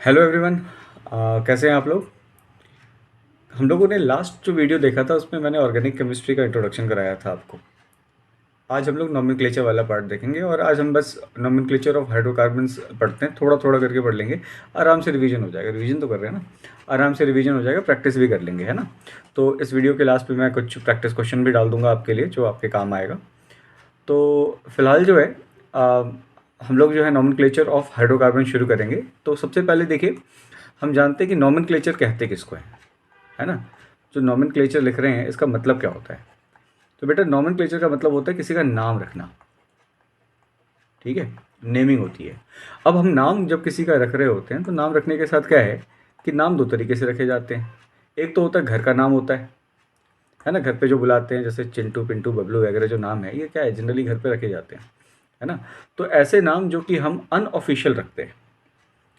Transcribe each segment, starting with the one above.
Hello everyone. कैसे हैं आप लोग। हम लोगों ने लास्ट जो वीडियो देखा था उसमें मैंने ऑर्गेनिक केमिस्ट्री का इंट्रोडक्शन कराया था आपको। आज हम लोग नॉमेनक्लेचर वाला पार्ट देखेंगे और आज हम बस नॉमेनक्लेचर ऑफ हाइड्रोकार्बन्स पढ़ते हैं, थोड़ा थोड़ा करके पढ़ लेंगे। आराम से रिवीजन हो जाएगा, रिवीजन तो कर रहे हैं ना, आराम से रिवीजन हो जाएगा, प्रैक्टिस भी कर लेंगे, है ना। तो इस वीडियो के लास्ट में मैं कुछ प्रैक्टिस क्वेश्चन भी डाल दूंगा आपके लिए जो आपके काम आएगा। तो फिलहाल जो है आ, हम लोग जो है नॉमेनक्लेचर ऑफ हाइड्रोकार्बन शुरू करेंगे। तो सबसे पहले देखिए, हम जानते हैं कि नॉमेनक्लेचर कहते किसको है ना। जो नॉमेनक्लेचर लिख रहे हैं इसका मतलब क्या होता है। तो बेटा नॉमेनक्लेचर का मतलब होता है किसी का नाम रखना, ठीक है, नेमिंग होती है। अब हम नाम जब किसी का रख रहे होते हैं तो नाम रखने के साथ क्या है कि नाम दो तरीके से रखे जाते हैं। एक तो होता है घर का नाम होता है ना, घर पे जो बुलाते हैं जैसे चिंटू पिंटू बबलू वगैरह जो नाम है ये क्या है, जनरली घर पे रखे जाते हैं, है ना। तो ऐसे नाम जो कि हम अनऑफिशियल रखते हैं,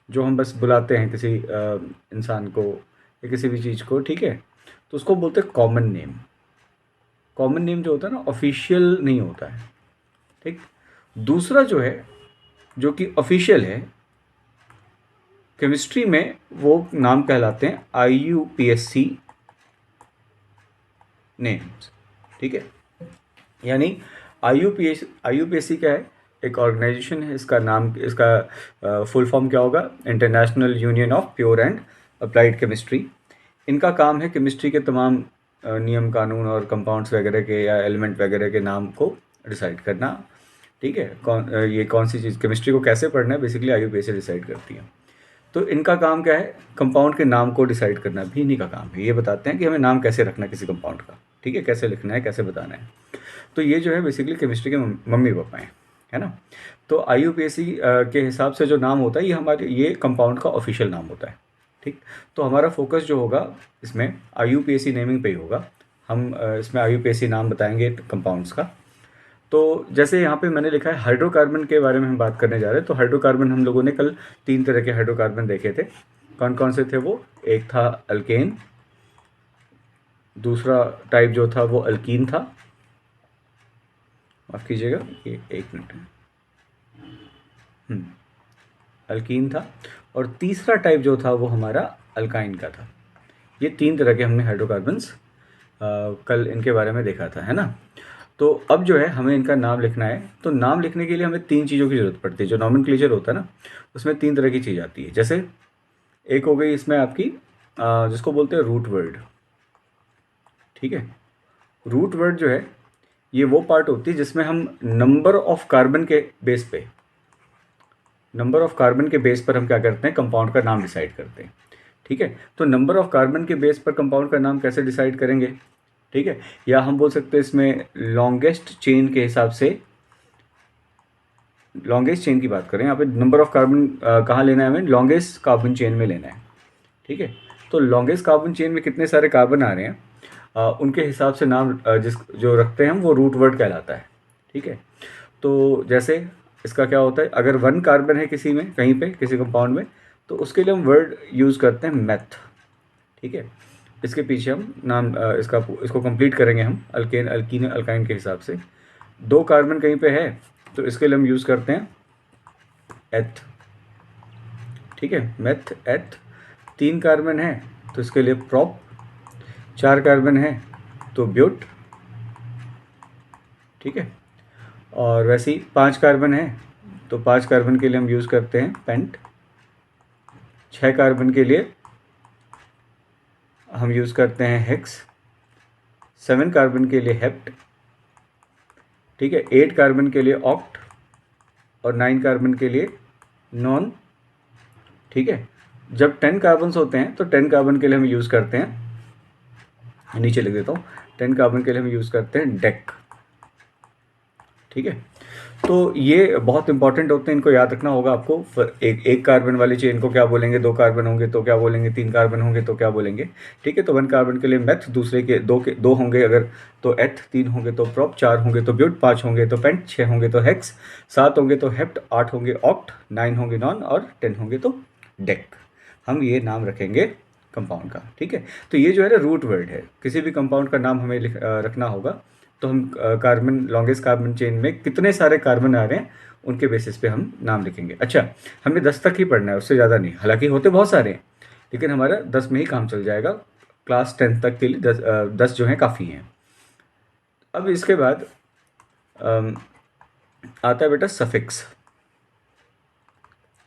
जो हम बस बुलाते हैं किसी इंसान को या किसी भी चीज़ को, ठीक है, तो उसको बोलते हैं कॉमन नेम। कॉमन नेम जो होता है ना ऑफिशियल नहीं होता है, ठीक। दूसरा जो है जो कि ऑफिशियल है केमिस्ट्री में, वो नाम कहलाते हैं IUPAC नेम्स, ठीक है। यानी IUPAC क्या है, एक ऑर्गेनाइजेशन है, इसका नाम, इसका फुल फॉर्म क्या होगा, international union of pure and applied chemistry. इनका काम है केमिस्ट्री के तमाम नियम कानून और कंपाउंड्स वगैरह के या एलिमेंट वगैरह के नाम को डिसाइड करना, ठीक है। ये कौन सी चीज़ केमिस्ट्री को कैसे पढ़ना है बेसिकली IUPAC डिसाइड करती है। तो इनका काम क्या है, कंपाउंड के नाम को डिसाइड करना भी इन्हीं का काम है। ये बताते हैं कि हमें नाम कैसे रखना है किसी कंपाउंड का, ठीक है, कैसे लिखना है, कैसे बताना है। तो ये जो है बेसिकली केमिस्ट्री के मम्मी पापा हैं, है ना। तो IUPAC के हिसाब से जो नाम होता है ये हमारे ये कंपाउंड का ऑफिशियल नाम होता है, ठीक। तो हमारा फोकस जो होगा इसमें IUPAC नेमिंग पे ही होगा। हम इसमें IUPAC नाम बताएंगे कंपाउंड्स का। तो जैसे यहाँ पे मैंने लिखा है हाइड्रोकार्बन के बारे में हम बात करने जा रहे हैं। तो हाइड्रोकार्बन हम लोगों ने कल 3 तरह के हाइड्रोकार्बन देखे थे। कौन कौन से थे वो, एक था अल्केन, दूसरा टाइप जो था वो अल्कीन था, माफ़ कीजिएगा ये एक मिनट, अल्कीन था, और तीसरा टाइप जो था वो हमारा अल्काइन का था। ये 3 तरह के हमने हाइड्रोकार्बन्स कल इनके बारे में देखा था, है ना। तो अब जो है हमें इनका नाम लिखना है। तो नाम लिखने के लिए हमें 3 चीज़ों की ज़रूरत पड़ती है। जो नॉमेनक्लेचर होता है ना उसमें 3 तरह की चीज़ आती है। जैसे एक हो गई इसमें आपकी जिसको बोलते हैं रूट वर्ड, ठीक है। रूट वर्ड जो है ये वो पार्ट होती है जिसमें हम नंबर ऑफ कार्बन के बेस पे, नंबर ऑफ कार्बन के बेस पर हम क्या करते हैं, कंपाउंड का नाम डिसाइड करते हैं, ठीक है। तो नंबर ऑफ कार्बन के बेस पर कंपाउंड का नाम कैसे डिसाइड करेंगे, ठीक है। या हम बोल सकते हैं इसमें लॉन्गेस्ट चेन के हिसाब से, लॉन्गेस्ट चेन की बात करें यहाँ पे, नंबर ऑफ कार्बन कहाँ लेना है हमें, लॉन्गेस्ट कार्बन चेन में लेना है, ठीक है। तो लॉन्गेस्ट कार्बन चेन में कितने सारे कार्बन आ रहे हैं उनके हिसाब से नाम जिस जो रखते हैं हम वो रूट वर्ड कहलाता है, ठीक है। तो जैसे इसका क्या होता है, अगर 1 कार्बन है किसी में, कहीं पे किसी कंपाउंड में, तो उसके लिए हम वर्ड यूज़ करते हैं मेथ, ठीक है। इसके पीछे हम नाम इसको कंप्लीट करेंगे हम अल्केन अल्कीन अल्काइन के हिसाब से। 2 कार्बन कहीं पे है तो इसके लिए हम यूज़ करते हैं एथ, ठीक है, मेथ एथ। 3 कार्बन है तो इसके लिए प्रॉप, 4 कार्बन है तो ब्यूट, ठीक है। और वैसे ही 5 कार्बन है तो 5 कार्बन के लिए हम यूज़ करते हैं पेंट, 6 कार्बन के लिए हम यूज़ करते हैं हेक्स, 7 कार्बन के लिए हेप्ट, ठीक है, 8 कार्बन के लिए ऑक्ट, और 9 कार्बन के लिए नॉन, ठीक है। जब 10 कार्बन्स होते हैं तो 10 कार्बन के लिए हम यूज़ करते हैं, नीचे लिख देता हूँ, 10 कार्बन के लिए हम यूज़ करते हैं डेक, ठीक है। तो ये बहुत इंपॉर्टेंट होते हैं, इनको याद रखना होगा आपको। एक कार्बन वाली चेन को क्या बोलेंगे, 2 कार्बन होंगे तो क्या बोलेंगे, 3 कार्बन होंगे तो क्या बोलेंगे, ठीक है। तो 1 कार्बन के लिए मेथ, दूसरे के 2 होंगे अगर तो एथ, 3 होंगे तो प्रॉप, 4 होंगे तो ब्यूट, 5 होंगे तो पेंट, 6 होंगे तो हेक्स, 7 होंगे तो हेप्ट, 8 होंगे ऑक्ट, 9 होंगे नॉन, और 10 होंगे तो डेक। हम ये नाम रखेंगे कंपाउंड का, ठीक है। तो ये जो है ना रूट वर्ड है, किसी भी कंपाउंड का नाम हमें रखना होगा। तो हम कार्बन, लॉन्गेस्ट कार्बन चेन में कितने सारे कार्बन आ रहे हैं उनके बेसिस पे हम नाम लिखेंगे। अच्छा, हमें 10 तक ही पढ़ना है, उससे ज़्यादा नहीं। हालांकि होते बहुत सारे हैं, लेकिन हमारा 10 में ही काम चल जाएगा। क्लास 10 तक के लिए 10 जो हैं काफ़ी हैं। अब इसके बाद अम, आता है बेटा सफिक्स।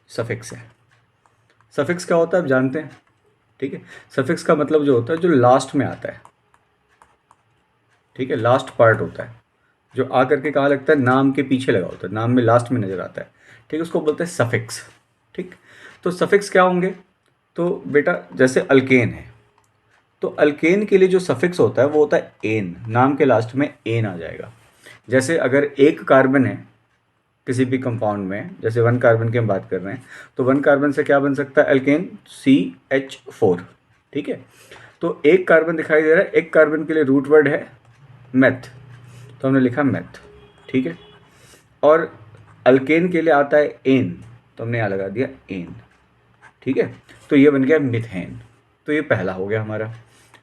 सफिक्स है, सफिक्स क्या होता है आप जानते हैं, ठीक है। सफिक्स का मतलब जो होता है जो लास्ट में आता है, ठीक है, लास्ट पार्ट होता है, जो आ करके कहाँ लगता है, नाम के पीछे लगा होता है, नाम में लास्ट में नज़र आता है, ठीक है, उसको बोलते हैं सफिक्स। ठीक, तो सफिक्स क्या होंगे, तो बेटा जैसे अल्केन है, तो अल्केन के लिए जो सफिक्स होता है वो होता है एन, नाम के लास्ट में एन आ जाएगा। जैसे अगर एक कार्बन है किसी भी कंपाउंड में, जैसे 1 कार्बन की हम बात कर रहे हैं, तो 1 कार्बन से क्या बन सकता है, अल्केन CH4, ठीक है। तो एक कार्बन दिखाई दे रहा है, एक कार्बन के लिए रूट वर्ड है मेथ, तो हमने लिखा मेथ, ठीक है। और अल्केन के लिए आता है एन, तो हमने यहाँ लगा दिया एन, ठीक है। तो ये बन गया मिथेन, तो ये पहला हो गया हमारा,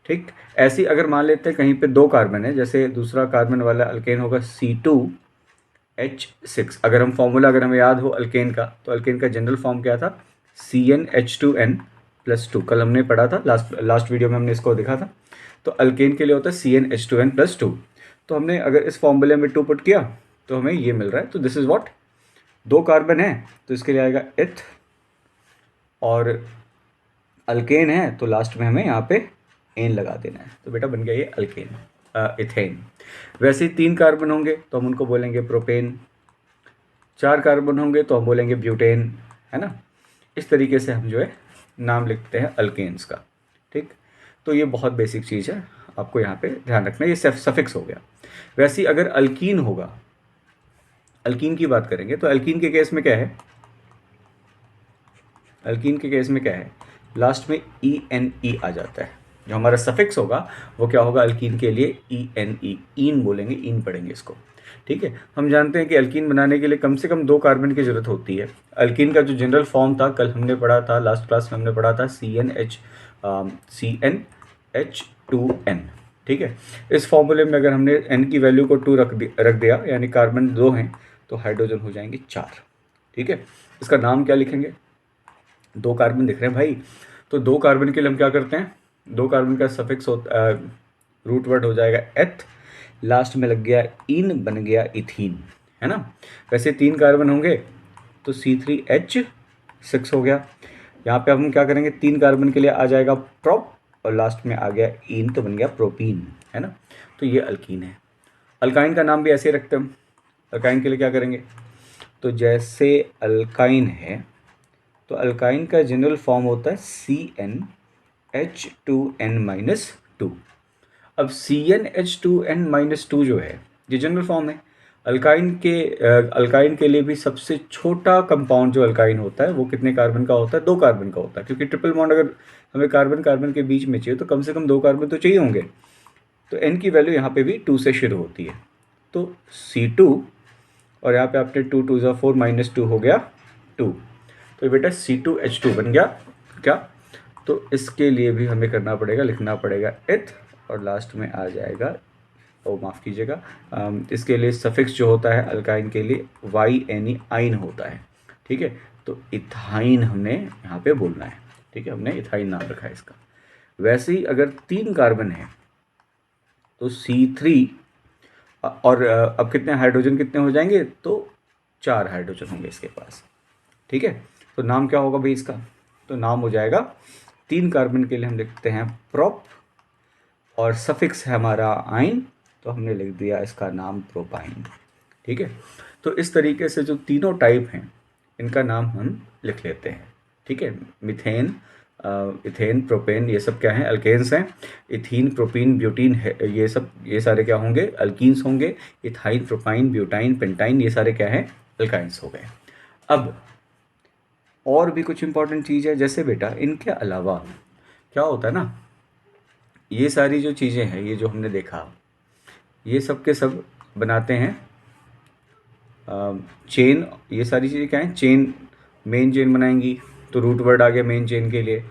ठीक। ऐसी अगर मान लेते हैं कहीं पे 2 कार्बन है, जैसे दूसरा कार्बन वाला अल्केन होगा C2H6। अगर हम फॉर्मूला अगर हमें याद हो अल्केन का, तो अल्केन का जनरल फॉर्म क्या था, CnH2n+2। कल हमने पढ़ा था, लास्ट वीडियो में हमने इसको देखा था। तो अल्केन के लिए होता है CnH2n+2। तो हमने अगर इस फॉर्मूले में 2 पुट किया तो हमें ये मिल रहा है। तो दिस इज़ व्हाट, 2 कार्बन है तो इसके लिए आएगा इथ, और अल्केन है तो लास्ट में हमें यहाँ पे एन लगा देना है, तो बेटा बन गया ये अल्केन, इथेन। वैसे ही 3 कार्बन होंगे तो हम उनको बोलेंगे प्रोपेन, 4 कार्बन होंगे तो हम बोलेंगे ब्यूटेन, है ना। इस तरीके से हम जो है नाम लिखते हैं अल्केन्स का, ठीक। तो ये बहुत बेसिक चीज़ है, आपको यहाँ पे ध्यान रखना, ये सफिक्स हो गया। वैसे ही अगर अल्कीन होगा, अल्कीन की बात करेंगे तो अल्कीन के केस में क्या है, अल्कीन के केस में क्या है, लास्ट में ENE आ जाता है। जो हमारा सफिक्स होगा वो क्या होगा, अल्कीन के लिए ENE, ईन बोलेंगे, ईन पढ़ेंगे इसको, ठीक है। हम जानते हैं कि अल्कीन बनाने के लिए कम से कम 2 कार्बन की ज़रूरत होती है। अल्कीन का जो जनरल फॉर्म था कल हमने पढ़ा था, लास्ट क्लास में हमने पढ़ा था CnH2n, ठीक है। इस फॉर्मूले में अगर हमने n की वैल्यू को 2 रख दिया, यानी कार्बन 2 हैं तो हाइड्रोजन हो जाएंगे 4, ठीक है। इसका नाम क्या लिखेंगे, 2 कार्बन दिख रहे हैं भाई, तो 2 कार्बन के लिए हम क्या करते हैं, 2 कार्बन का सफिक्स होता, रूट वर्ड हो जाएगा एथ, लास्ट में लग गया इन, बन गया इथीन, है ना। वैसे 3 कार्बन होंगे तो C3H6 हो गया। यहाँ पे हम क्या करेंगे, 3 कार्बन के लिए आ जाएगा प्रोप, और लास्ट में आ गया इन, तो बन गया प्रोपीन, है ना। तो ये अल्कीन है। अल्काइन का नाम भी ऐसे ही रखते हैं हम। अल्काइन के लिए क्या करेंगे, तो जैसे अल्काइन है तो अल्काइन का जनरल फॉर्म होता है CnH2n-2। अब CnH2n-2 जो है ये जनरल फॉर्म है। अल्काइन के लिए भी सबसे छोटा कंपाउंड जो अल्काइन होता है वो कितने कार्बन का होता है, 2 कार्बन का होता है, क्योंकि ट्रिपल बॉन्ड अगर हमें कार्बन कार्बन के बीच में चाहिए तो कम से कम 2 कार्बन तो चाहिए होंगे। तो n की वैल्यू यहाँ पे भी 2 से शुरू होती है, तो C2, और यहाँ पे आपने 2 2 4 -2 हो गया 2, तो बेटा C2H2 बन गया क्या। तो इसके लिए भी हमें करना पड़ेगा, लिखना पड़ेगा इथ, और लास्ट में आ जाएगा, ओ माफ़ कीजिएगा, इसके लिए सफिक्स जो होता है अल्काइन के लिए YNE, आइन होता है, ठीक है। तो इथाइन हमने यहाँ पे बोलना है, ठीक है, हमने इथाइन नाम रखा है इसका। वैसे ही अगर 3 कार्बन है तो C3, और अब कितने हाइड्रोजन कितने हो जाएंगे, तो 4 हाइड्रोजन होंगे इसके पास, ठीक है। तो नाम क्या होगा भाई इसका, तो नाम हो जाएगा, 3 कार्बन के लिए हम लिखते हैं प्रोप, और सफिक्स है हमारा आइन, तो हमने लिख दिया इसका नाम प्रोपाइन, ठीक है। तो इस तरीके से जो तीनों टाइप हैं इनका नाम हम लिख लेते हैं, ठीक है। मिथेन, इथेन, प्रोपेन, ये सब क्या हैं, अल्केन्स हैं। इथीन, प्रोपीन, ब्यूटीन है, ये सारे क्या होंगे, अल्कीन्स होंगे। इथाइन, प्रोपाइन, ब्यूटाइन, पेंटाइन, ये सारे क्या हैं, अल्काइंस हो गए। अब और भी कुछ इंपॉर्टेंट चीज़ है, जैसे बेटा इनके अलावा क्या होता है ना, ये सारी जो चीज़ें हैं, ये जो हमने देखा, ये सब के सब बनाते हैं चेन। ये सारी चीज़ें क्या हैं, चेन, मेन चेन बनाएंगी, तो रूट वर्ड आ गया मेन चेन के लिए,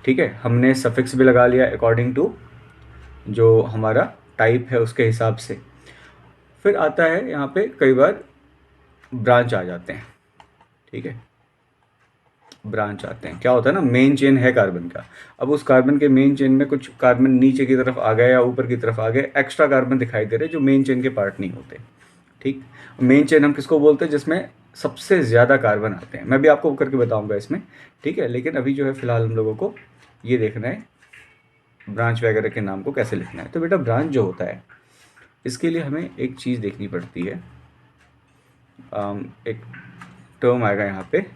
ठीक है। हमने सफिक्स भी लगा लिया अकॉर्डिंग टू जो हमारा टाइप है उसके हिसाब से। फिर आता है यहाँ पे कई बार ब्रांच आ जाते हैं। ठीक है, ब्रांच आते हैं। क्या होता है ना, मेन चेन है कार्बन का, अब उस कार्बन के मेन चेन में कुछ कार्बन नीचे की तरफ आ गए या ऊपर की तरफ आ गए, एक्स्ट्रा कार्बन दिखाई दे रहे जो मेन चेन के पार्ट नहीं होते। ठीक, मेन चेन हम किसको बोलते हैं, जिसमें सबसे ज़्यादा कार्बन आते हैं। मैं भी आपको करके बताऊंगा इसमें, ठीक है, लेकिन अभी जो है फिलहाल हम लोगों को ये देखना है ब्रांच वगैरह के नाम को कैसे लिखना है। तो बेटा ब्रांच जो होता है, इसके लिए हमें एक चीज़ देखनी पड़ती है। एक टर्म आएगा यहाँ पे,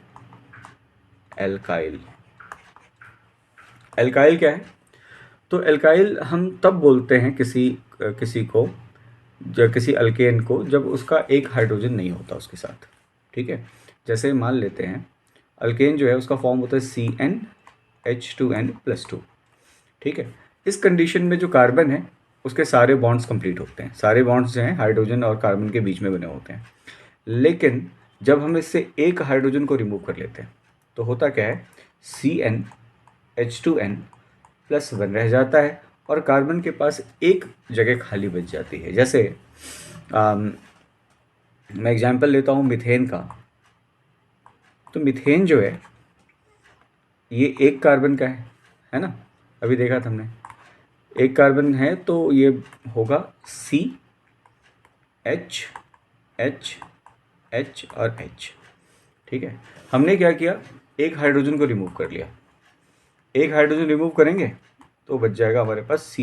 एल्काइल। एल्काइल क्या है, तो एल्काइल हम तब बोलते हैं किसी को, जब किसी अल्केन को, जब उसका एक हाइड्रोजन नहीं होता उसके साथ। ठीक है, जैसे मान लेते हैं अल्केन जो है उसका फॉर्म होता है CnH2n+2। ठीक है, इस कंडीशन में जो कार्बन है उसके सारे बॉन्ड्स कंप्लीट होते हैं, सारे बॉन्ड्स जो हैं हाइड्रोजन और कार्बन के बीच में बने होते हैं। लेकिन जब हम इससे एक हाइड्रोजन को रिमूव कर लेते हैं तो होता क्या है, CnH2n+1 रह जाता है और कार्बन के पास एक जगह खाली बच जाती है। जैसे मैं एग्जांपल लेता हूँ मिथेन का। तो मिथेन जो है ये एक कार्बन का है ना, अभी देखा था हमने, एक कार्बन है तो ये होगा CH और H। ठीक है, हमने क्या किया, एक हाइड्रोजन को रिमूव कर लिया। एक हाइड्रोजन रिमूव करेंगे तो बच जाएगा हमारे पास C,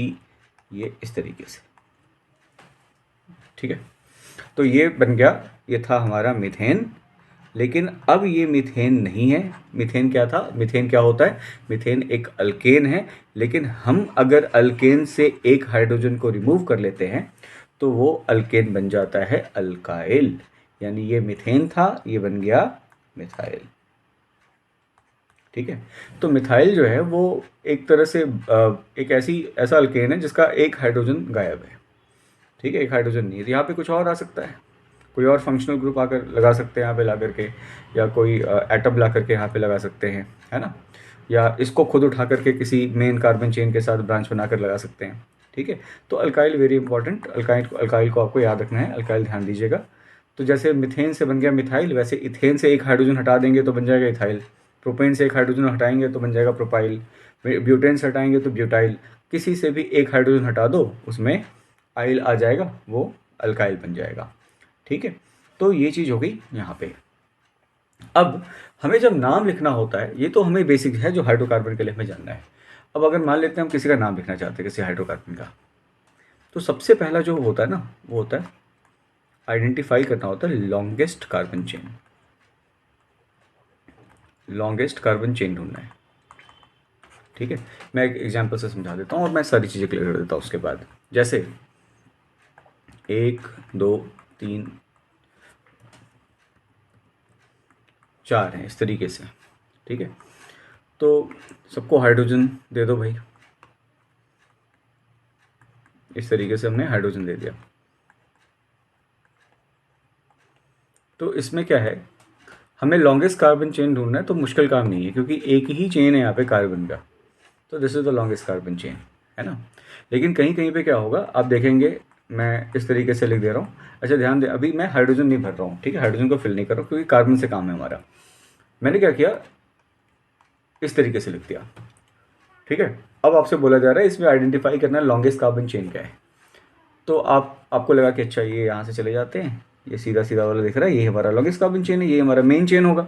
ये इस तरीके से। ठीक है, तो ये बन गया, ये था हमारा मीथेन। लेकिन अब ये मीथेन नहीं है। मीथेन क्या था, मीथेन क्या होता है, मीथेन एक अल्केन है। लेकिन हम अगर अल्केन से एक हाइड्रोजन को रिमूव कर लेते हैं तो वो अल्केन बन जाता है अल्काइल। यानी ये मीथेन था, ये बन गया मिथाइल। ठीक है, तो मिथाइल जो है वो एक तरह से एक ऐसा अल्केन है जिसका एक हाइड्रोजन गायब है। ठीक है, एक हाइड्रोजन नहीं है। तो यहाँ पे कुछ और आ सकता है, कोई और फंक्शनल ग्रुप आकर लगा सकते हैं यहाँ पे ला करके, या कोई एटम ला करके यहाँ पे लगा सकते हैं, है ना, या इसको खुद उठा करके किसी मेन कार्बन चेन के साथ ब्रांच बनाकर लगा सकते हैं। ठीक है, तो अल्काइल वेरी इंपॉर्टेंट, अल्काइल को आपको याद रखना है, अल्काइल ध्यान दीजिएगा। तो जैसे मिथेन से बन गया मिथाइल, वैसे इथेन से एक हाइड्रोजन हटा देंगे तो बन जाएगा इथाइल। प्रोपेन से एक हाइड्रोजन हटाएंगे तो बन जाएगा प्रोपाइल। ब्यूटेन से हटाएंगे तो ब्यूटाइल। किसी से भी एक हाइड्रोजन हटा दो, उसमें आइल आ जाएगा, वो अल्काइल बन जाएगा। ठीक है, तो ये चीज़ हो गई यहाँ पे। अब हमें जब नाम लिखना होता है, ये तो हमें बेसिक है जो हाइड्रोकार्बन के लिए हमें जानना है। अब अगर मान लेते हैं हम किसी का नाम लिखना चाहते हैं, किसी हाइड्रोकार्बन का, तो सबसे पहला जो होता है ना, वो होता है आइडेंटिफाई करना होता है longest carbon chain. Longest carbon chain ढूंढना है। ठीक है, मैं एक एग्जांपल से समझा देता हूँ और मैं सारी चीज़ें क्लियर कर देता हूँ उसके बाद। जैसे 1 2 3 4 हैं इस तरीके से। ठीक है, तो सबको हाइड्रोजन दे दो भाई, इस तरीके से हमने हाइड्रोजन दे दिया। तो इसमें क्या है, हमें लॉन्गेस्ट कार्बन चेन ढूंढना है, तो मुश्किल काम नहीं है क्योंकि एक ही चेन है यहाँ पे कार्बन का, तो this is the longest carbon chain, है ना। लेकिन कहीं कहीं पे क्या होगा, आप देखेंगे मैं इस तरीके से लिख दे रहा हूँ। अच्छा ध्यान दें, अभी मैं हाइड्रोजन नहीं भर रहा हूँ, ठीक है, हाइड्रोजन को फिल नहीं कर रहा हूँ क्योंकि कार्बन से काम है हमारा। मैंने क्या किया, इस तरीके से लिख दिया। ठीक है, अब आपसे बोला जा रहा है इसमें आइडेंटिफाई करना है लॉन्गेस्ट कार्बन चेन क्या है। तो आपको लगा कि अच्छा ये यहाँ से चले जाते हैं, ये सीधा सीधा वाला दिख रहा है, ये हमारा लॉन्गेस्ट कार्बन चेन है, ये हमारा मेन चेन होगा।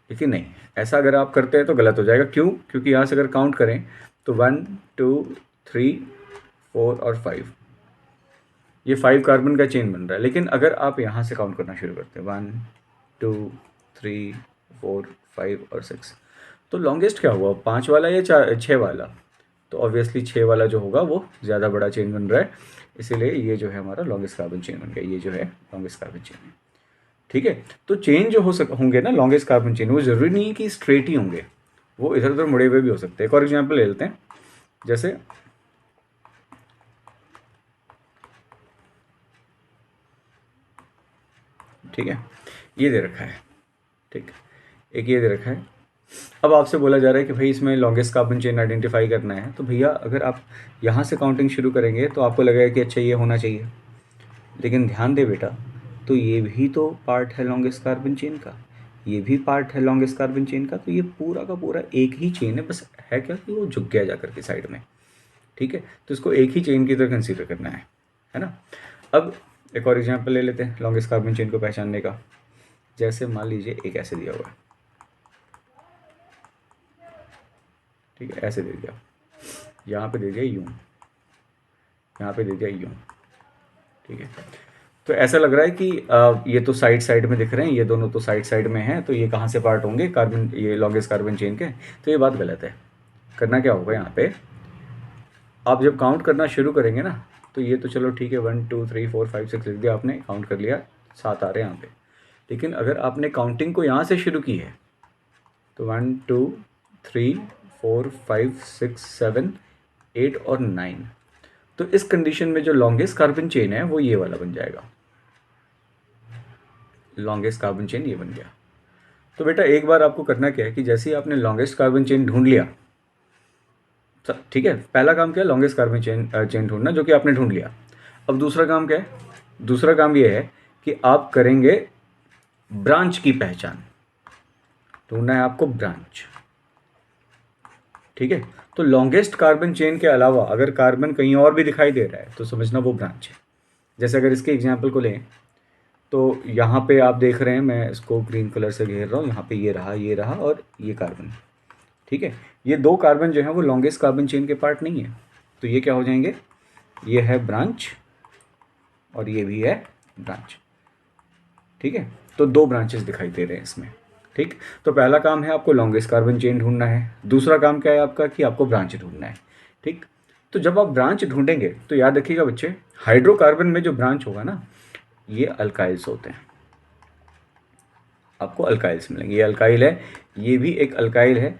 लेकिन नहीं, ऐसा अगर आप करते हैं तो गलत हो जाएगा। क्यों, क्योंकि यहाँ से अगर काउंट करें तो 1 2 3 4 और 5, ये 5 कार्बन का चेन बन रहा है। लेकिन अगर आप यहाँ से काउंट करना शुरू करते हैं 1 2 3 4 5 और 6, तो लॉन्गेस्ट क्या हुआ, 5 वाला या 6 वाला। तो ऑब्वियसली 6 वाला जो होगा वो ज़्यादा बड़ा चेन बन रहा है, इसीलिए ये जो है हमारा लॉन्गेस्ट कार्बन चेन बन गया। ये जो है लॉन्गेस्ट कार्बन चेन है। ठीक है, तो चेन जो होंगे ना लॉन्गेस्ट कार्बन चेन, वो ज़रूरी नहीं है कि स्ट्रेट ही होंगे, वो इधर उधर मुड़े हुए भी हो सकते हैं। एक और एग्जाम्पल ले लेते हैं, जैसे ठीक है, ये दे रखा है, ठीक, एक ये दे रखा है। अब आपसे बोला जा रहा है कि भाई इसमें लॉन्गेस्ट कार्बन चेन आइडेंटिफाई करना है, तो भैया अगर आप यहाँ से काउंटिंग शुरू करेंगे तो आपको लगेगा कि अच्छा ये होना चाहिए। लेकिन ध्यान दे बेटा, तो ये भी तो पार्ट है लॉन्गेस्ट कार्बन चेन का, ये भी पार्ट है लॉन्गेस्ट कार्बन चेन का, तो ये पूरा का पूरा एक ही चेन है, बस है क्या कि वो झुक गया जा करके साइड में। ठीक है, तो इसको एक ही चेन की तरह कंसीडर करना है ना। अब एक और एग्जांपल ले लेते हैं लॉन्गेस्ट कार्बन चेन को पहचानने का। जैसे मान लीजिए एक ऐसे दिया हुआ है, ठीक है, ऐसे दे दिया, यहाँ पे दे दिया यूं, यहाँ पे दे दिया यूं, ठीक है। तो ऐसा लग रहा है कि ये तो साइड साइड में दिख रहे हैं, ये दोनों तो साइड साइड में हैं, तो ये कहाँ से पार्ट होंगे कार्बन, ये लॉन्गेस्ट कार्बन चेन के। तो ये बात गलत है। करना क्या होगा, यहाँ पे आप जब काउंट करना शुरू करेंगे ना, तो ये तो चलो ठीक है 1 2 3 4 5 6 लिख दिया आपने, काउंट कर लिया, 7 आ रहे हैं यहाँ पे। लेकिन अगर आपने काउंटिंग को यहाँ से शुरू की है तो 1 2 3 4 5 6 7 8 और 9, तो इस कंडीशन में जो लॉन्गेस्ट कार्बन चेन है वो ये वाला बन जाएगा, लॉन्गेस्ट कार्बन चेन ये बन गया। तो बेटा एक बार आपको करना क्या है कि जैसे ही आपने लॉन्गेस्ट कार्बन चेन ढूंढ लिया, ठीक है, पहला काम क्या है, लॉन्गेस्ट कार्बन चेन ढूंढना, जो कि आपने ढूंढ लिया। अब दूसरा काम क्या है, दूसरा काम ये है कि आप करेंगे ब्रांच की पहचान, ढूंढना है आपको ब्रांच। ठीक है, तो लॉन्गेस्ट कार्बन चेन के अलावा अगर कार्बन कहीं और भी दिखाई दे रहा है तो समझना वो ब्रांच है। जैसे अगर इसके एग्जाम्पल को लें तो यहाँ पे आप देख रहे हैं, मैं इसको ग्रीन कलर से घेर रहा हूँ, यहाँ पे ये रहा और ये कार्बन। ठीक है, ये दो कार्बन जो है वो लॉन्गेस्ट कार्बन चेन के पार्ट नहीं है, तो ये क्या हो जाएंगे, ये है ब्रांच और ये भी है ब्रांच। ठीक है, तो दो ब्रांचेस दिखाई दे रहे हैं इसमें। ठीक, तो पहला काम है आपको लॉन्गेस्ट कार्बन चेन ढूंढना है, दूसरा काम क्या है आपका कि आपको ब्रांच ढूंढना है। ठीक, तो जब आप ब्रांच ढूंढेंगे तो याद रखिएगा बच्चे, हाइड्रोकार्बन में जो ब्रांच होगा ना, ये अल्काइल्स होते हैं, आपको अल्काइल्स मिलेंगे। ये अल्काइल है, ये भी एक अल्काइल है।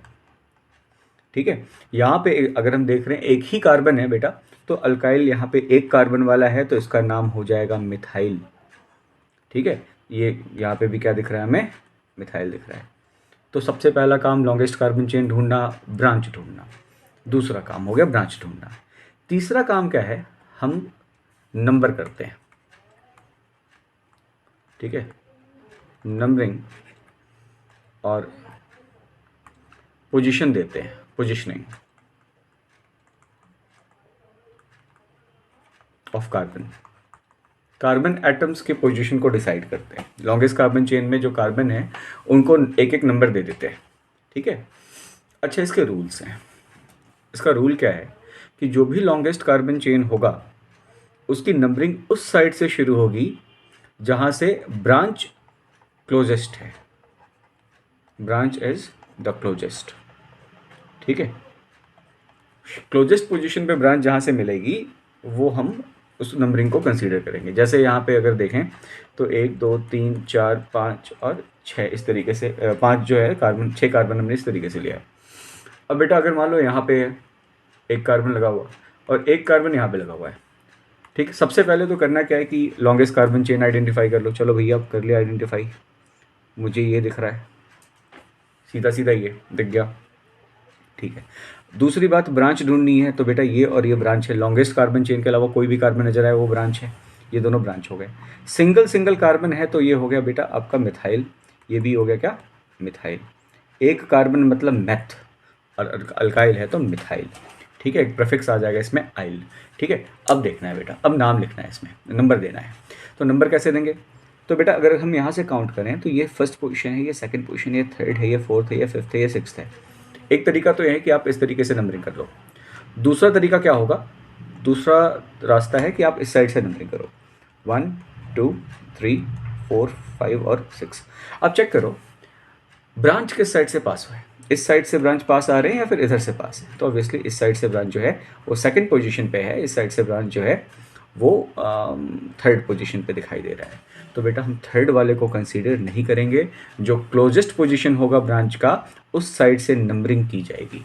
ठीक है, यहाँ पे अगर हम देख रहे हैं एक ही कार्बन है बेटा, तो अल्काइल यहाँ पे एक कार्बन वाला है, तो इसका नाम हो जाएगा मिथाइल। ठीक है, ये यहाँ पे भी क्या दिख रहा है हमें, मिथाइल दिख रहा है। तो सबसे पहला काम लॉन्गेस्ट कार्बन चेन ढूंढना, ब्रांच ढूंढना, दूसरा काम हो गया ब्रांच ढूंढना। तीसरा काम क्या है, हम नंबर करते हैं। ठीक है, नंबरिंग और पोजीशन देते हैं, positioning of carbon, carbon atoms के पोजीशन को डिसाइड करते हैं। लॉन्गेस्ट कार्बन चेन में जो कार्बन है उनको एक एक नंबर दे देते हैं। ठीक है, अच्छा इसके रूल्स हैं। इसका रूल क्या है कि जो भी लॉन्गेस्ट कार्बन चेन होगा उसकी नंबरिंग उस साइड से शुरू होगी जहां से ब्रांच क्लोजेस्ट है, ब्रांच इज द क्लोजेस्ट। ठीक है, क्लोजेस्ट पोजीशन पे ब्रांच जहाँ से मिलेगी वो हम उस नंबरिंग को कंसीडर करेंगे। जैसे यहाँ पे अगर देखें तो 1 2 3 4 5 और 6 इस तरीके से, 5 जो है कार्बन, 6 कार्बन हमने इस तरीके से लिया है। अब बेटा अगर मान लो यहाँ पे एक कार्बन लगा हुआ और एक कार्बन यहाँ पे लगा हुआ है। ठीक, सबसे पहले तो करना क्या है कि लॉन्गेस्ट कार्बन चेन आइडेंटिफाई कर लो। चलो भैया अब कर लिया आइडेंटिफाई, मुझे ये दिख रहा है, सीधा सीधा ये दिख गया। ठीक है, दूसरी बात ब्रांच ढूंढनी है, तो बेटा ये और ये ब्रांच है, लॉन्गेस्ट कार्बन चेन के अलावा कोई भी कार्बन नजर आए वो ब्रांच है, ये दोनों ब्रांच हो गए। सिंगल सिंगल कार्बन है तो ये हो गया बेटा आपका मिथाइल, ये भी हो गया क्या, मिथाइल। एक कार्बन मतलब मेथ और अल्काइल है तो मिथाइल। ठीक है, एक प्रीफिक्स आ जाएगा इसमें आइल। ठीक है, अब देखना है बेटा, अब नाम लिखना है, इसमें नंबर देना है। तो नंबर कैसे देंगे, तो बेटा अगर हम यहाँ से काउंट करें तो ये फर्स्ट पोजीशन है, ये सेकंड पोजीशन है, ये थर्ड है, ये फोर्थ है, ये फिफ्थ है, ये सिक्स्थ है। एक तरीका तो यह है कि आप इस तरीके से नंबरिंग कर लो। दूसरा तरीका क्या होगा, दूसरा रास्ता है कि आप इस साइड से नंबरिंग करो, 1 2 3 4 5 और 6। अब चेक करो ब्रांच किस साइड से पास हुआ है, इस साइड से ब्रांच पास आ रहे हैं या फिर इधर से पास है। तो ऑब्वियसली इस साइड से ब्रांच जो है वो सेकंड पोजीशन पे है, इस साइड से ब्रांच जो है वो थर्ड पोजीशन पे दिखाई दे रहा है। तो बेटा हम थर्ड वाले को कंसीडर नहीं करेंगे, जो क्लोजेस्ट पोजीशन होगा ब्रांच का उस साइड से नंबरिंग की जाएगी।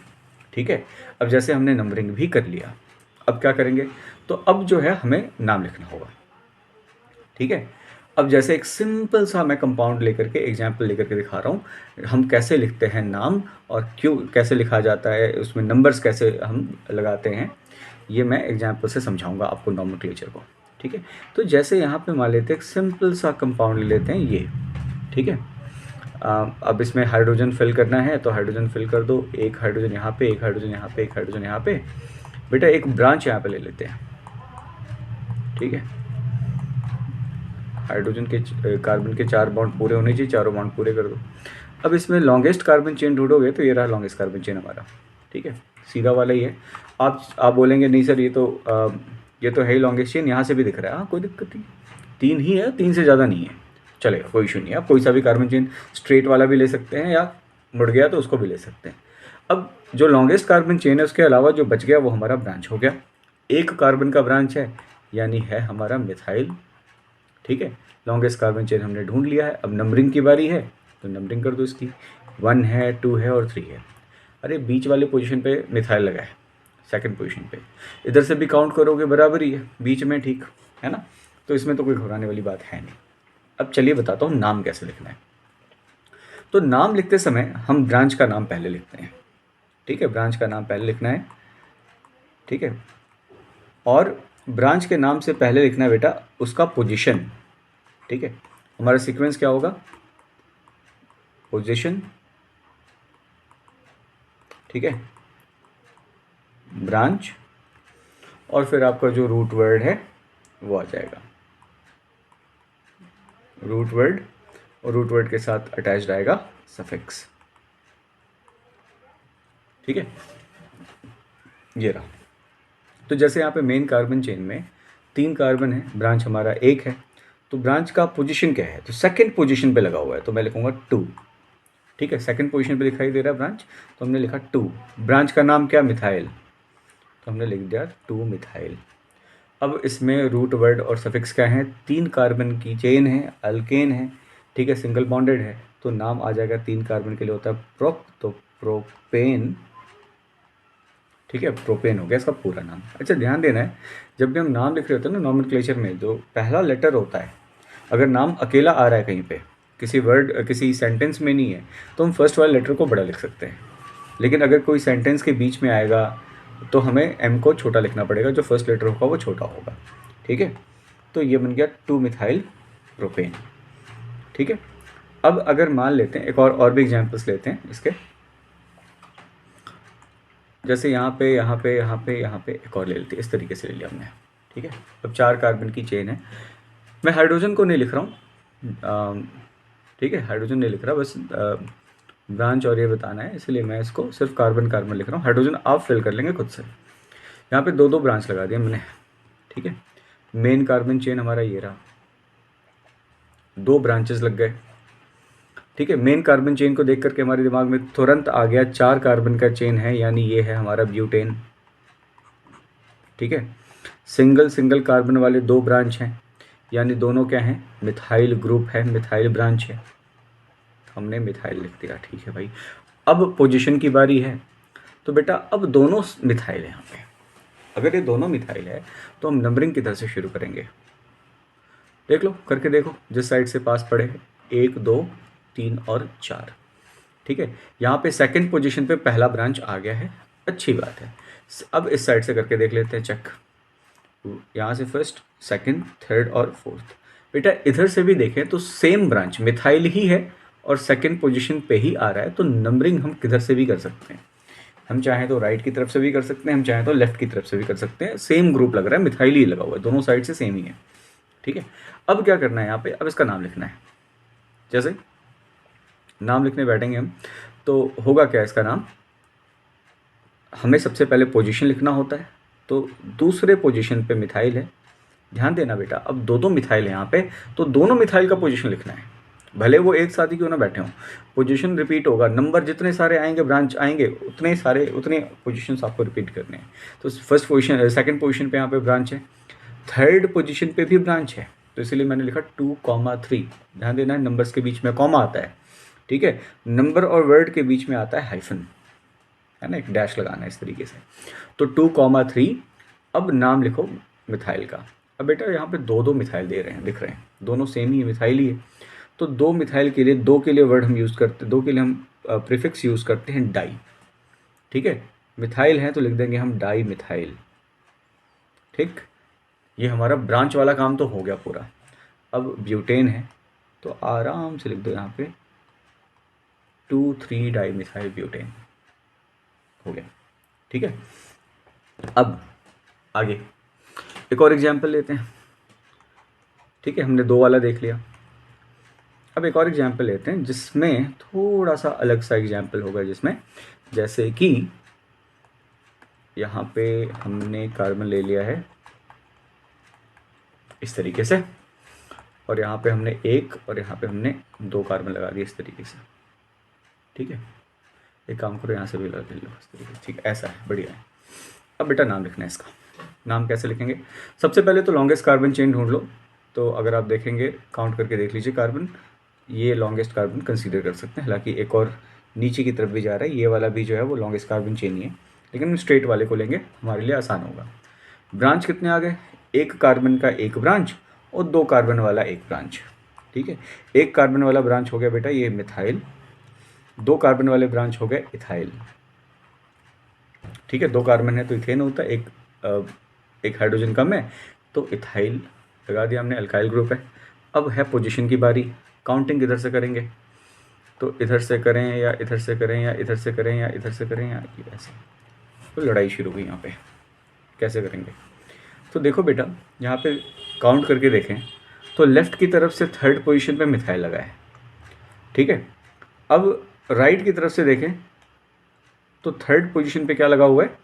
ठीक है, अब जैसे हमने नंबरिंग भी कर लिया, अब क्या करेंगे, तो अब जो है हमें नाम लिखना होगा। ठीक है, अब जैसे एक सिंपल सा मैं कंपाउंड लेकर के एग्जाम्पल लेकर के दिखा रहा हूँ हम कैसे लिखते हैं नाम और क्यों कैसे लिखा जाता है, उसमें नंबर्स कैसे हम लगाते हैं, ये मैं एग्जाम्पल से समझाऊंगा आपको नॉमेनक्लेचर को। ठीक है। तो जैसे यहाँ पे मान लेते हैं एक सिंपल सा कंपाउंड ले लेते हैं ये, ठीक है। अब इसमें हाइड्रोजन फिल करना है, तो हाइड्रोजन फिल कर दो, एक हाइड्रोजन यहाँ पे, एक हाइड्रोजन यहाँ पे, एक हाइड्रोजन यहाँ पे। बेटा एक ब्रांच यहाँ पे ले लेते हैं, ठीक है। हाइड्रोजन के कार्बन के 4 बॉन्ड पूरे होने चाहिए, चारों बॉन्ड पूरे कर दो। अब इसमें लॉन्गेस्ट कार्बन चेन ढूंढोगे तो ये रहा लॉन्गेस्ट कार्बन चेन हमारा, ठीक है, सीधा वाला ही है। आप बोलेंगे नहीं सर ये तो है ही लॉन्गेस्ट चेन, यहाँ से भी दिख रहा है। हाँ कोई दिक्कत नहीं, 3 ही है, 3 से ज़्यादा नहीं है, चलेगा, कोई इशू नहीं है। आप कोई सा भी कार्बन चेन स्ट्रेट वाला भी ले सकते हैं, या मुड़ गया तो उसको भी ले सकते हैं। अब जो लॉन्गेस्ट कार्बन चेन है उसके अलावा जो बच गया वो हमारा ब्रांच हो गया। एक कार्बन का ब्रांच है, यानी है हमारा मिथाइल, ठीक है। लॉन्गेस्ट कार्बन चेन हमने ढूंढ लिया है। अब नंबरिंग की बारी है, तो नंबरिंग कर दो इसकी। 1 है, 2 है और 3 है। अरे बीच वाले पोजीशन पे मिथाइल लगा है, सेकंड पोजीशन पे। इधर से भी काउंट करोगे बराबर ही है, बीच में, ठीक है ना। तो इसमें तो कोई घबराने वाली बात है नहीं। अब चलिए बताता हूँ नाम कैसे लिखना है। तो नाम लिखते समय हम ब्रांच का नाम पहले लिखते हैं, ठीक है। ब्रांच का नाम पहले लिखना है, ठीक है। और ब्रांच के नाम से पहले लिखना है बेटा उसका पोजीशन, ठीक है। हमारा सीक्वेंस क्या होगा, पोजीशन, ठीक है, ब्रांच, और फिर आपका जो रूट वर्ड है वो आ जाएगा, रूट वर्ड, और रूट वर्ड के साथ अटैच्ड आएगा सफिक्स, ठीक है। ये रहा। तो जैसे यहाँ पे मेन कार्बन चेन में 3 कार्बन है, ब्रांच हमारा 1 है, तो ब्रांच का पोजीशन क्या है, तो सेकंड पोजीशन पे लगा हुआ है, तो मैं लिखूंगा 2, ठीक है। सेकंड पोजीशन पे दिखाई दे रहा है ब्रांच, तो हमने लिखा 2। ब्रांच का नाम क्या, मिथाइल, तो हमने लिख दिया 2 मिथाइल। अब इसमें रूट वर्ड और सफिक्स क्या है, 3 कार्बन की चेन है, अल्केन है, ठीक है, सिंगल बॉन्डेड है, तो नाम आ जाएगा 3 कार्बन के लिए होता है प्रोप, तो प्रोपेन, ठीक है, प्रोपेन हो गया इसका पूरा नाम। अच्छा ध्यान देना है, जब भी हम नाम लिख रहे होते हैं ना नॉमेनक्लेचर में, जो पहला लेटर होता है, अगर नाम अकेला आ रहा है कहीं पे, किसी वर्ड किसी सेंटेंस में नहीं है, तो हम फर्स्ट वाले लेटर को बड़ा लिख सकते हैं। लेकिन अगर कोई सेंटेंस के बीच में आएगा तो हमें एम को छोटा लिखना पड़ेगा, जो फर्स्ट लेटर होगा वो छोटा होगा, ठीक है। तो ये बन गया 2 मिथाइल प्रोपेन, ठीक है। अब अगर मान लेते हैं एक और भी एग्जाम्पल्स लेते हैं इसके, जैसे यहाँ पे यहाँ पे यहाँ पे यहाँ पे एक और ले लेते हैं, इस तरीके से ले लिया हमने, ठीक है। अब 4 कार्बन की चेन है, मैं हाइड्रोजन को नहीं लिख रहा हूँ, ठीक है, हाइड्रोजन नहीं लिख रहा, बस ब्रांच और ये बताना है, इसलिए मैं इसको सिर्फ कार्बन कार्बन लिख रहा हूँ। हाइड्रोजन आप फिल कर लेंगे खुद से। यहाँ पे 2 ब्रांच लगा दिया मैंने, ठीक है। मेन कार्बन चेन हमारा ये रहा, 2 ब्रांचेस लग गए, ठीक है। मेन कार्बन चेन को देख करके हमारे दिमाग में तुरंत आ गया 4 कार्बन का चेन है, यानी ये है हमारा ब्यूटेन, ठीक है। सिंगल सिंगल कार्बन वाले 2 ब्रांच हैं, यानी दोनों क्या हैं, मिथाइल ग्रुप है, मिथाइल ब्रांच है, हमने मिथाइल लिख दिया, ठीक है भाई। अब पोजीशन की बारी है, तो बेटा अब दोनों मिथाइल है यहाँ पे। अगर ये दोनों मिथाइल है तो हम नंबरिंग किधर से शुरू करेंगे, देख लो, करके देखो, जिस साइड से पास पड़े, 1 2 3 और 4, ठीक है। यहाँ पे सेकंड पोजीशन पे पहला ब्रांच आ गया है, अच्छी बात है। अब इस साइड से करके देख लेते हैं चेक, यहाँ से फर्स्ट, सेकंड, थर्ड और फोर्थ। बेटा इधर से भी देखें तो सेम ब्रांच मिथाइल ही है और सेकंड पोजीशन पे ही आ रहा है, तो नंबरिंग हम किधर से भी कर सकते हैं। हम चाहें तो राइट की तरफ से भी कर सकते हैं, हम चाहें तो लेफ्ट की तरफ से भी कर सकते हैं। सेम ग्रुप लग रहा है, मिथाइल ही लगा हुआ है, दोनों साइड से सेम ही है, ठीक है। अब क्या करना है यहाँ पे, अब इसका नाम लिखना है। जैसे नाम लिखने बैठेंगे हम, तो होगा क्या इसका नाम, हमें सबसे पहले पोजीशन लिखना होता है, तो दूसरे पोजीशन पे मिथाइल है। ध्यान देना बेटा, अब 2 मिथाइल है यहाँ पे, तो दोनों मिथाइल का पोजीशन लिखना है, भले वो एक साथ ही क्यों ना बैठे हों। पोजीशन रिपीट होगा, नंबर जितने सारे आएंगे, ब्रांच आएंगे, उतने पोजीशंस आपको रिपीट करने हैं। तो फर्स्ट पोजीशन, सेकंड पोजीशन पे यहाँ पे ब्रांच है, थर्ड पोजीशन पे भी ब्रांच है, तो इसलिए मैंने लिखा 2,3। ध्यान देना है, नंबर्स के बीच में कॉमा आता है, ठीक है। नंबर और वर्ड के बीच में आता है हाइफन, है ना, एक डैश लगाना है इस तरीके से। तो 2,3। अब नाम लिखो मिथाइल का। अब बेटा यहाँ पे 2 मिथाइल दे रहे हैं, दिख रहे हैं, दोनों सेम ही है, मिथाइल ही है। तो 2 मिथाइल के लिए, 2 के लिए वर्ड हम यूज़ करते हैं, 2 के लिए हम प्रीफिक्स यूज़ करते हैं डाई, ठीक है। मिथाइल है तो लिख देंगे हम डाई मिथाइल, ठीक। ये हमारा ब्रांच वाला काम तो हो गया पूरा। अब ब्यूटेन है तो आराम से लिख दो यहाँ पे 2,3 डाइमिथाइल ब्यूटेन हो गया। ठीक है, अब आगे एक और एग्जाम्पल लेते हैं। ठीक है, हमने 2 वाला देख लिया। अब एक और एग्जाम्पल लेते हैं जिसमें थोड़ा सा अलग सा एग्जाम्पल होगा, जिसमें जैसे कि यहाँ पे हमने कार्बन ले लिया है इस तरीके से, और यहाँ पे हमने 1 और यहाँ पे हमने 2 कार्बन लगा दिए इस तरीके से। ठीक है, एक काम करो, यहाँ से भी लगा लो इस तरीके से। ठीक है, ऐसा है, बढ़िया है। अब बेटा नाम लिखना है इसका। नाम कैसे लिखेंगे? सबसे पहले तो लॉन्गेस्ट कार्बन चेन ढूंढ लो। तो अगर आप देखेंगे, काउंट करके देख लीजिए कार्बन, ये लॉन्गेस्ट कार्बन कंसीडर कर सकते हैं। हालांकि एक और नीचे की तरफ भी जा रहा है, ये वाला भी जो है वो लॉन्गेस्ट कार्बन चेन ही है, लेकिन हम स्ट्रेट वाले को लेंगे, हमारे लिए आसान होगा। ब्रांच कितने आ गए? 1 कार्बन का 1 ब्रांच और 2 कार्बन वाला 1 ब्रांच। ठीक है, 1 कार्बन वाला ब्रांच हो गया बेटा ये मिथाइल, 2 कार्बन वाले ब्रांच हो गए इथाइल। ठीक है, 2 कार्बन है तो इथेन होता है, एक हाइड्रोजन कम है तो इथाइल लगा दिया हमने, अल्काइल ग्रुप है। अब है पोजीशन की बारी। काउंटिंग किधर से करेंगे? तो इधर से करें या इधर से करें या इधर से करें या इधर से करें या ऐसे, तो लड़ाई शुरू हुई यहाँ पे। कैसे करेंगे? तो देखो बेटा, यहाँ पे काउंट करके देखें तो लेफ्ट की तरफ से 3rd पोजीशन पे मिथाइल लगा है। ठीक है, अब राइट की तरफ से देखें तो 3rd पोजीशन पे क्या लगा हुआ है?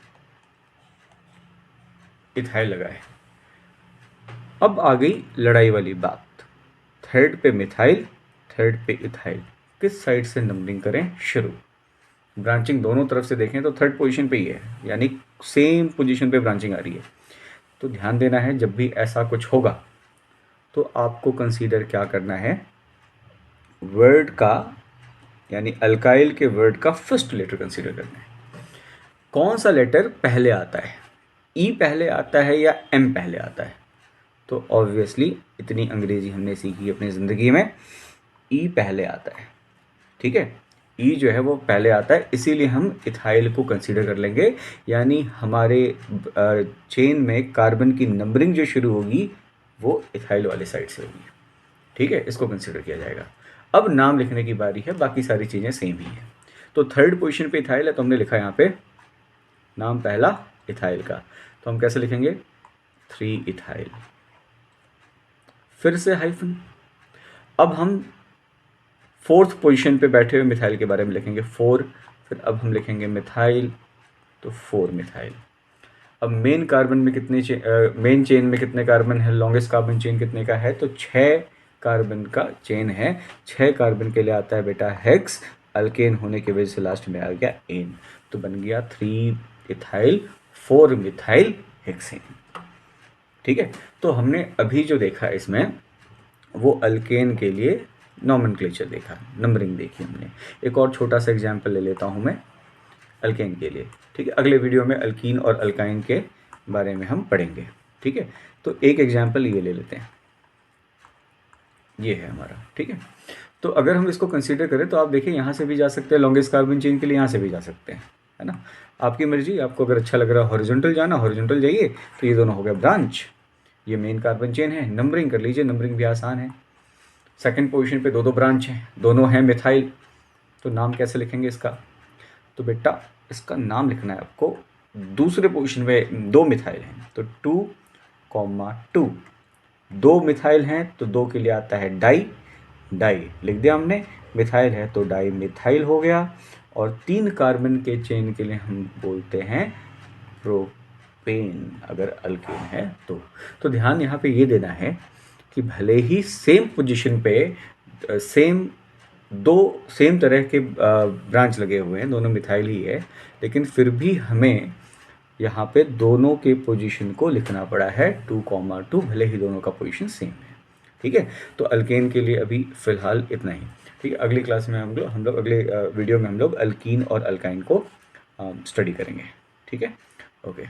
इथाइल लगा है। अब आ गई लड़ाई वाली बात। 3rd पे मिथाइल, 3rd पे इथाइल, किस साइड से नंबरिंग करें शुरू? ब्रांचिंग दोनों तरफ से देखें तो 3rd पोजीशन पे ही है, यानी सेम पोजीशन पे ब्रांचिंग आ रही है। तो ध्यान देना है, जब भी ऐसा कुछ होगा तो आपको कंसीडर क्या करना है? वर्ड का, यानी अल्काइल के वर्ड का फर्स्ट लेटर कंसीडर करना है। कौन सा लेटर पहले आता है? ई पहले आता है या एम पहले आता है? तो ऑब्वियसली इतनी अंग्रेजी हमने सीखी अपनी ज़िंदगी में, ई पहले आता है। ठीक है, ई जो है वो पहले आता है, इसीलिए हम इथाइल को कंसीडर कर लेंगे। यानी हमारे चेन में कार्बन की नंबरिंग जो शुरू होगी वो इथाइल वाले साइड से होगी। ठीक है, इसको कंसीडर किया जाएगा। अब नाम लिखने की बारी है, बाकी सारी चीज़ें सेम ही हैं। तो 3rd पोजीशन पे इथाइल है तो हमने लिखा यहाँ पे नाम पहला इथाइल का, तो हम कैसे लिखेंगे? 3 इथाइल, फिर से हाइफन। अब हम 4th पोजीशन पे बैठे हुए मिथाइल के बारे में लिखेंगे 4, फिर अब हम लिखेंगे मिथाइल, तो 4 मिथाइल। अब मेन कार्बन में कितने मेन चेन में कितने कार्बन है? लॉन्गेस्ट कार्बन चेन कितने का है? तो 6 कार्बन का चेन है। 6 कार्बन के लिए आता है बेटा हेक्स, अल्केन होने की वजह से लास्ट में आ गया एन, तो बन गया 3 इथाइल 4 मिथाइल हेक्सेन। ठीक है, तो हमने अभी जो देखा इसमें वो अल्केन के लिए नॉमेनक्लेचर देखा, नंबरिंग देखी हमने। एक और छोटा सा एग्जाम्पल ले लेता हूँ मैं अल्केन के लिए। ठीक है, अगले वीडियो में अल्कीन और अल्काइन के बारे में हम पढ़ेंगे। ठीक है, तो एक एग्जाम्पल ये ले लेते हैं, ये है हमारा। ठीक है, तो अगर हम इसको कंसीडर करें तो आप देखिए यहाँ से भी जा सकते हैं, लॉन्गेस्ट कार्बन चेन के लिए यहाँ से भी जा सकते हैं, है ना? आपकी मर्जी, आपको अगर अच्छा लग रहा है हॉरिजॉन्टल जाना, हॉरिजॉन्टल जाइए। तो ये दोनों हो गए ब्रांच, ये मेन कार्बन चेन है। नंबरिंग कर लीजिए, नंबरिंग भी आसान है। 2nd पोजीशन पे 2 ब्रांच हैं, दोनों हैं मिथाइल, तो नाम कैसे लिखेंगे इसका? तो बेटा इसका नाम लिखना है आपको, दूसरे पोजीशन पे 2 मिथाइल हैं तो 2,2, 2 मिथाइल हैं तो 2 के लिए आता है डाई, डाई लिख दिया हमने। मिथाइल है तो डाई मिथाइल हो गया। और 3 कार्बन के चेन के लिए हम बोलते हैं प्रोपेन, अगर अल्केन है तो ध्यान यहाँ पे ये देना है कि भले ही सेम पोजीशन पे सेम तरह के ब्रांच लगे हुए हैं, दोनों मिथाइल ही है, लेकिन फिर भी हमें यहाँ पे दोनों के पोजीशन को लिखना पड़ा है 2,2, भले ही दोनों का पोजीशन सेम है। ठीक है, तो अल्केन के लिए अभी फ़िलहाल इतना ही। ठीक है, अगली क्लास में हम लोग अगले वीडियो में हम लोग अल्कीन और अल्काइन को स्टडी करेंगे। ठीक है, ओके।